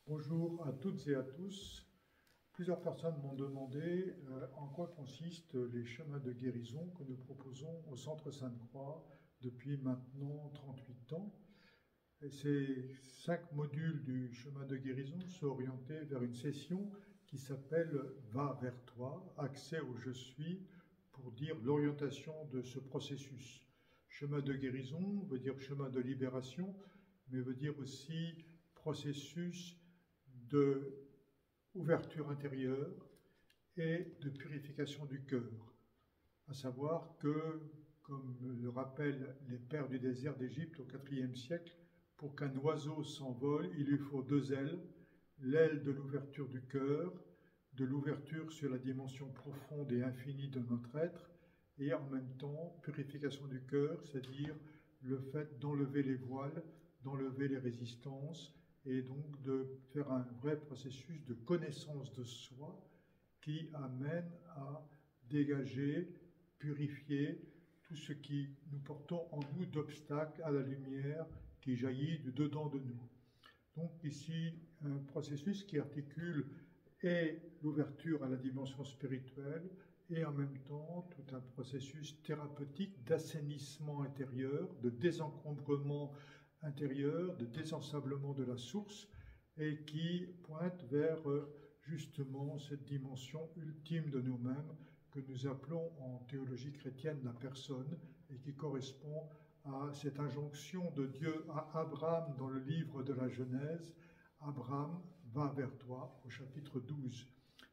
Bonjour à toutes et à tous. Plusieurs personnes m'ont demandé en quoi consistent les chemins de guérison que nous proposons au Centre Sainte-Croix depuis maintenant 38 ans. Et ces 5 modules du chemin de guérison sont orientés vers une session qui s'appelle Va vers toi, accès au je suis, pour dire l'orientation de ce processus. Chemin de guérison veut dire chemin de libération, mais veut dire aussi processus de ouverture intérieure et de purification du cœur. À savoir que, comme le rappellent les pères du désert d'Égypte au IVe siècle, pour qu'un oiseau s'envole, il lui faut 2 ailes, l'aile de l'ouverture du cœur, de l'ouverture sur la dimension profonde et infinie de notre être, et en même temps purification du cœur, c'est-à-dire le fait d'enlever les voiles, d'enlever les résistances, et donc de faire un vrai processus de connaissance de soi qui amène à dégager, purifier tout ce qui nous portons en nous d'obstacles à la lumière qui jaillit du dedans de nous. Donc ici, un processus qui articule et l'ouverture à la dimension spirituelle et en même temps tout un processus thérapeutique d'assainissement intérieur, de désencombrement intérieur, de désensablement de la source et qui pointe vers justement cette dimension ultime de nous-mêmes que nous appelons en théologie chrétienne la personne et qui correspond à cette injonction de Dieu à Abraham dans le livre de la Genèse. Abraham, va vers toi, au chapitre 12.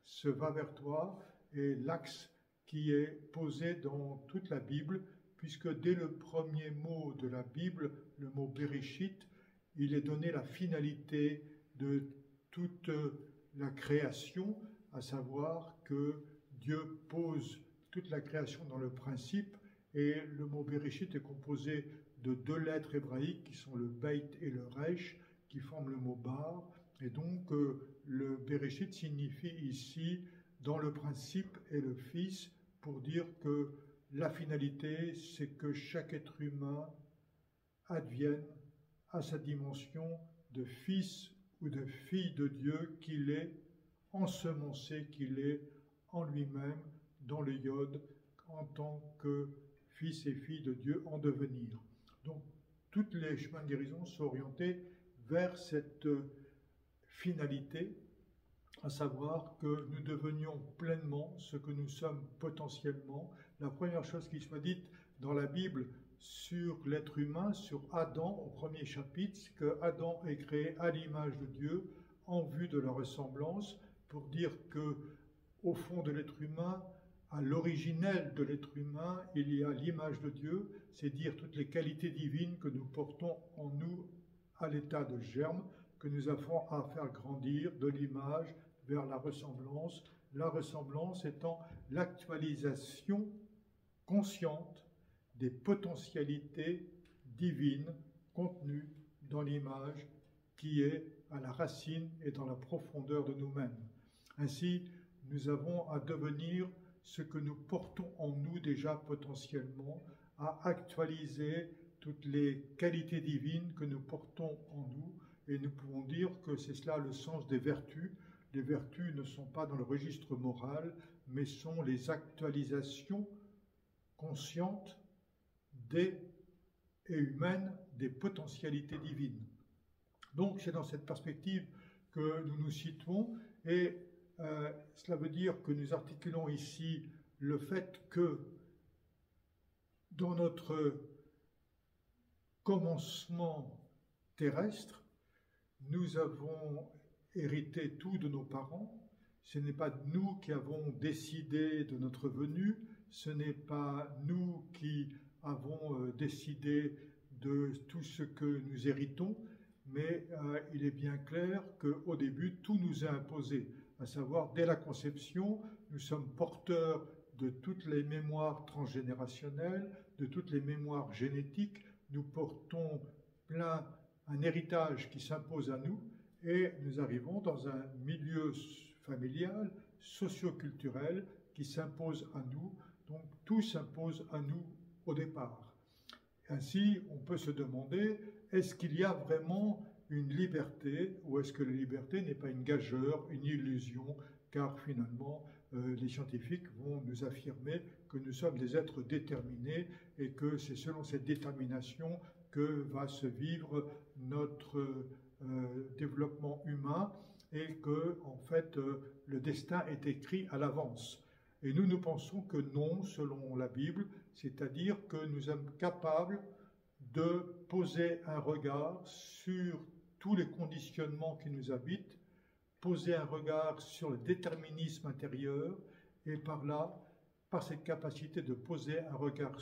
Ce va vers toi est l'axe qui est posé dans toute la Bible, puisque dès le premier mot de la Bible, le mot Bereshit, il est donné la finalité de toute la création, à savoir que Dieu pose toute la création dans le principe, et le mot Bereshit est composé de 2 lettres hébraïques qui sont le Beit et le Resh, qui forment le mot Bar, et donc le Bereshit signifie ici dans le principe et le Fils, pour dire que la finalité, c'est que chaque être humain advienne à sa dimension de fils ou de fille de Dieu qu'il est, ensemencé qu'il est en lui-même, dans le Yod, en tant que fils et fille de Dieu en devenir. Donc, tous les chemins de guérison sont orientés vers cette finalité, à savoir que nous devenions pleinement ce que nous sommes potentiellement. La première chose qui soit dite dans la Bible sur l'être humain, sur Adam au premier chapitre, c'est que Adam est créé à l'image de Dieu, en vue de la ressemblance, pour dire que au fond de l'être humain, à l'originel de l'être humain, il y a l'image de Dieu, c'est dire toutes les qualités divines que nous portons en nous à l'état de germe, que nous avons à faire grandir de l'image vers la ressemblance étant l'actualisation consciente des potentialités divines contenues dans l'image qui est à la racine et dans la profondeur de nous-mêmes. Ainsi, nous avons à devenir ce que nous portons en nous déjà potentiellement, à actualiser toutes les qualités divines que nous portons en nous, et nous pouvons dire que c'est cela le sens des vertus. Les vertus ne sont pas dans le registre moral, mais sont les actualisations conscientes et humaines des potentialités divines. Donc c'est dans cette perspective que nous nous situons, et cela veut dire que nous articulons ici le fait que dans notre commencement terrestre, nous avons hérité tout de nos parents. Ce n'est pas nous qui avons décidé de notre venue, ce n'est pas nous qui avons décidé de tout ce que nous héritons, mais il est bien clair qu'au début, tout nous est imposé, à savoir, dès la conception, nous sommes porteurs de toutes les mémoires transgénérationnelles, de toutes les mémoires génétiques, nous portons plein un héritage qui s'impose à nous, et nous arrivons dans un milieu familial, socio-culturel, qui s'impose à nous, donc tout s'impose à nous au départ. Ainsi, on peut se demander, est-ce qu'il y a vraiment une liberté, ou est-ce que la liberté n'est pas une gageure, une illusion, car finalement, les scientifiques vont nous affirmer que nous sommes des êtres déterminés et que c'est selon cette détermination que va se vivre notre développement humain et que, en fait, le destin est écrit à l'avance. Et nous pensons que non, selon la Bible, c'est-à-dire que nous sommes capables de poser un regard sur tous les conditionnements qui nous habitent, poser un regard sur le déterminisme intérieur, et par là, par cette capacité de poser un regard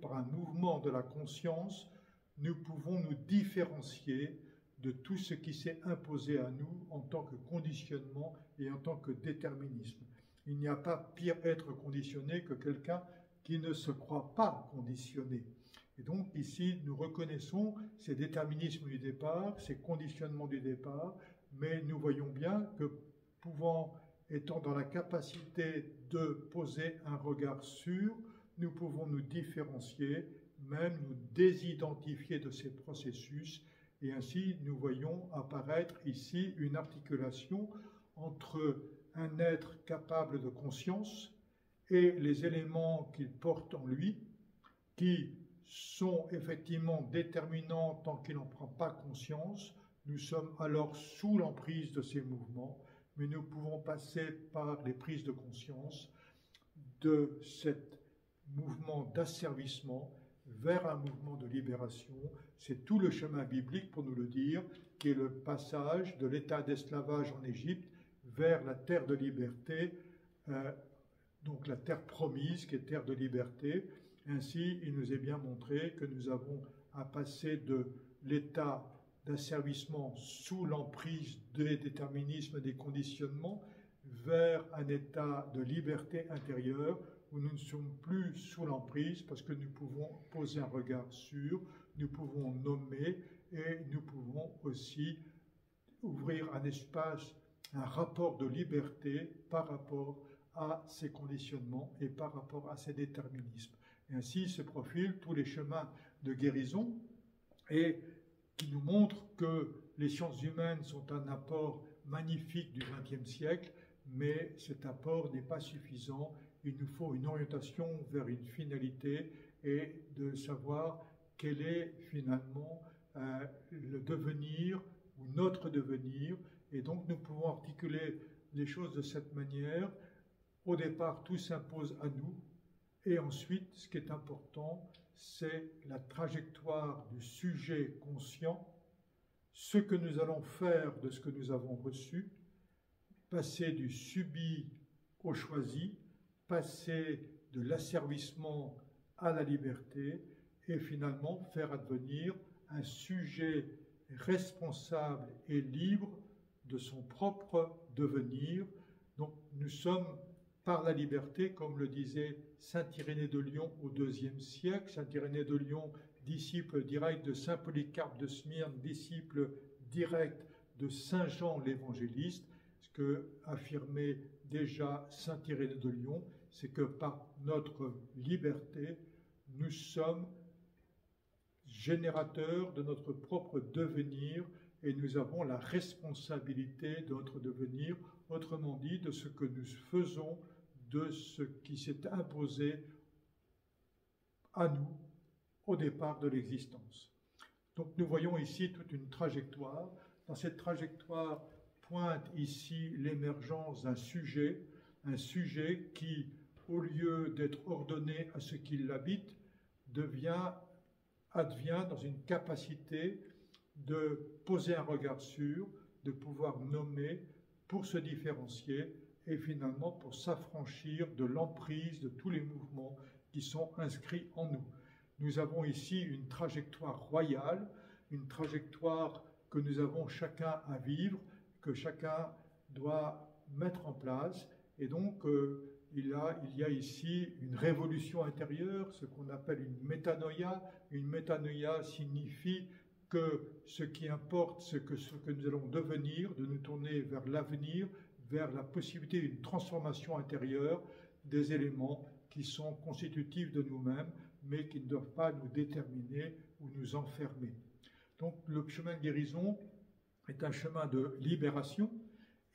par un mouvement de la conscience, nous pouvons nous différencier de tout ce qui s'est imposé à nous en tant que conditionnement et en tant que déterminisme. Il n'y a pas pire être conditionné que quelqu'un qui ne se croit pas conditionné. Et donc ici, nous reconnaissons ces déterminismes du départ, ces conditionnements du départ, mais nous voyons bien que étant dans la capacité de poser un regard sûr, nous pouvons nous différencier, même nous désidentifier de ces processus, et ainsi nous voyons apparaître ici une articulation entre un être capable de conscience et les éléments qu'il porte en lui, qui sont effectivement déterminants tant qu'il n'en prend pas conscience. Nous sommes alors sous l'emprise de ces mouvements, mais nous pouvons passer par les prises de conscience de ce mouvement d'asservissement vers un mouvement de libération. C'est tout le chemin biblique, pour nous le dire, qui est le passage de l'état d'esclavage en Égypte vers la terre de liberté, donc la terre promise qui est terre de liberté. Ainsi, il nous est bien montré que nous avons à passer de l'état d'asservissement sous l'emprise des déterminismes, des conditionnements, vers un état de liberté intérieure où nous ne sommes plus sous l'emprise parce que nous pouvons poser un regard sûr, nous pouvons nommer et nous pouvons aussi ouvrir un espace, un rapport de liberté par rapport à ces conditionnements et par rapport à ces déterminismes. Et ainsi se profilent tous les chemins de guérison et qui nous montrent que les sciences humaines sont un apport magnifique du XXe siècle, mais cet apport n'est pas suffisant. Il nous faut une orientation vers une finalité et de savoir quel est finalement le devenir ou notre devenir. Et donc nous pouvons articuler les choses de cette manière. Au départ, tout s'impose à nous. Et ensuite, ce qui est important, c'est la trajectoire du sujet conscient, ce que nous allons faire de ce que nous avons reçu, passer du subi au choisi, passer de l'asservissement à la liberté, et finalement faire advenir un sujet responsable et libre de son propre devenir. Donc nous sommes par la liberté, comme le disait saint Irénée de Lyon au IIe siècle, saint Irénée de Lyon, disciple direct de saint Polycarpe de Smyrne, disciple direct de saint Jean l'évangéliste. Ce que affirmait déjà saint Irénée de Lyon, c'est que par notre liberté, nous sommes générateurs de notre propre devenir et nous avons la responsabilité de notre devenir, autrement dit, de ce que nous faisons, de ce qui s'est imposé à nous au départ de l'existence. Donc nous voyons ici toute une trajectoire. Dans cette trajectoire pointe ici l'émergence d'un sujet qui, au lieu d'être ordonné à ce qui l'habite, advient dans une capacité de poser un regard sûr, de pouvoir nommer pour se différencier et finalement pour s'affranchir de l'emprise de tous les mouvements qui sont inscrits en nous. Nous avons ici une trajectoire royale, une trajectoire que nous avons chacun à vivre, que chacun doit mettre en place. Et donc, il y a ici une révolution intérieure, ce qu'on appelle une métanoïa. Une métanoïa signifie que ce qui importe, c'est que ce que nous allons devenir, de nous tourner vers l'avenir, vers la possibilité d'une transformation intérieure des éléments qui sont constitutifs de nous-mêmes, mais qui ne doivent pas nous déterminer ou nous enfermer. Donc le chemin de guérison est un chemin de libération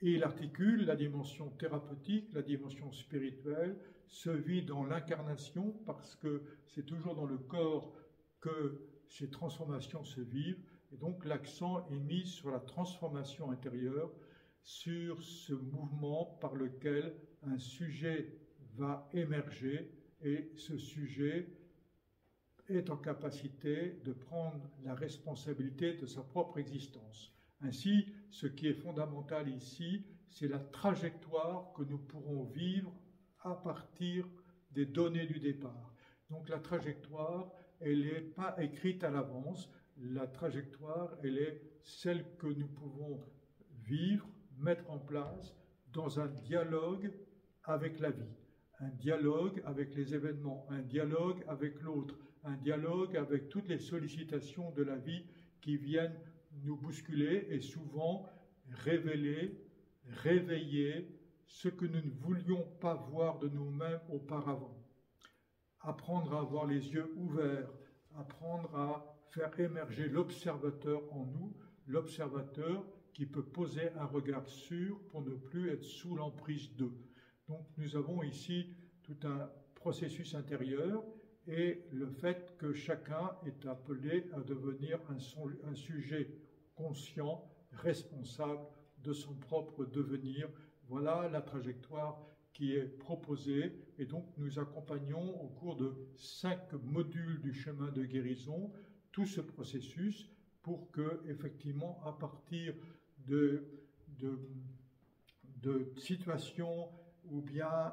et il articule la dimension thérapeutique, la dimension spirituelle, se vit dans l'incarnation parce que c'est toujours dans le corps que ces transformations se vivent et donc l'accent est mis sur la transformation intérieure, sur ce mouvement par lequel un sujet va émerger et ce sujet est en capacité de prendre la responsabilité de sa propre existence. Ainsi, ce qui est fondamental ici, c'est la trajectoire que nous pourrons vivre à partir des données du départ. Donc la trajectoire, elle n'est pas écrite à l'avance, la trajectoire, elle est celle que nous pouvons vivre, mettre en place dans un dialogue avec la vie, un dialogue avec les événements, un dialogue avec l'autre, un dialogue avec toutes les sollicitations de la vie qui viennent nous bousculer et souvent révéler, réveiller ce que nous ne voulions pas voir de nous-mêmes auparavant. Apprendre à avoir les yeux ouverts, apprendre à faire émerger l'observateur en nous, l'observateur qui peut poser un regard sûr pour ne plus être sous l'emprise d'eux. Donc nous avons ici tout un processus intérieur et le fait que chacun est appelé à devenir un sujet conscient, responsable de son propre devenir. Voilà la trajectoire qui est proposée et donc nous accompagnons au cours de 5 modules du chemin de guérison tout ce processus pour que, effectivement, à partir de situations ou bien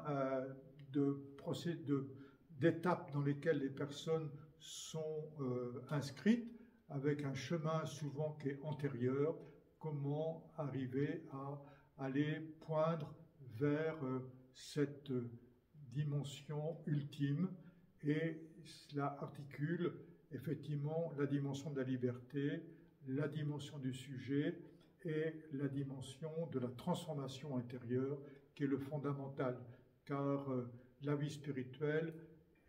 d'étapes dans lesquelles les personnes sont inscrites, avec un chemin souvent qui est antérieur, comment arriver à aller poindre vers cette dimension ultime, et cela articule effectivement la dimension de la liberté, la dimension du sujet et la dimension de la transformation intérieure qui est le fondamental, car la vie spirituelle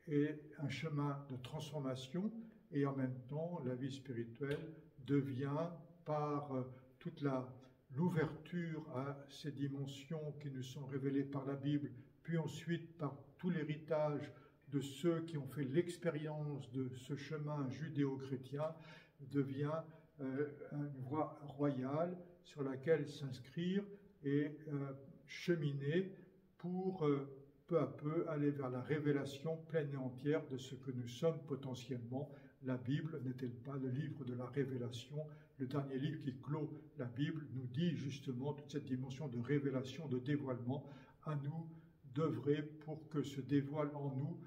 est un chemin de transformation et en même temps la vie spirituelle devient par toute l'ouverture à ces dimensions qui nous sont révélées par la Bible, puis ensuite par tout l'héritage de ceux qui ont fait l'expérience de ce chemin judéo-chrétien, devient une voie royale sur laquelle s'inscrire et cheminer pour peu à peu aller vers la révélation pleine et entière de ce que nous sommes potentiellement. La Bible n'est-elle pas le livre de la révélation? Le dernier livre qui clôt la Bible nous dit justement toute cette dimension de révélation, de dévoilement. À nous d'œuvrer pour que se dévoile en nous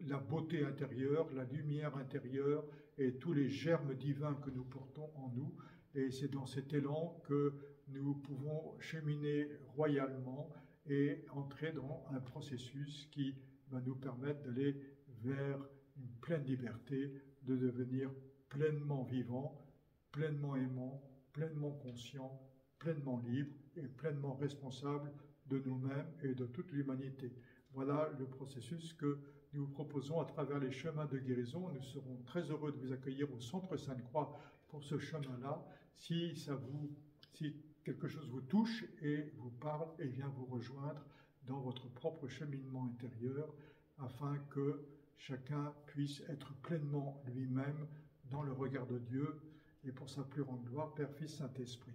la beauté intérieure, la lumière intérieure et tous les germes divins que nous portons en nous. Et c'est dans cet élan que nous pouvons cheminer royalement et entrer dans un processus qui va nous permettre d'aller vers une pleine liberté, de devenir pleinement vivant, pleinement aimant, pleinement conscient, pleinement libre et pleinement responsable de nous-mêmes et de toute l'humanité. Voilà le processus que nous vous proposons à travers les chemins de guérison. Nous serons très heureux de vous accueillir au Centre Sainte-Croix pour ce chemin-là. Si quelque chose vous touche et vous parle et vient vous rejoindre dans votre propre cheminement intérieur afin que chacun puisse être pleinement lui-même dans le regard de Dieu et pour sa plus grande gloire, Père, Fils, Saint-Esprit.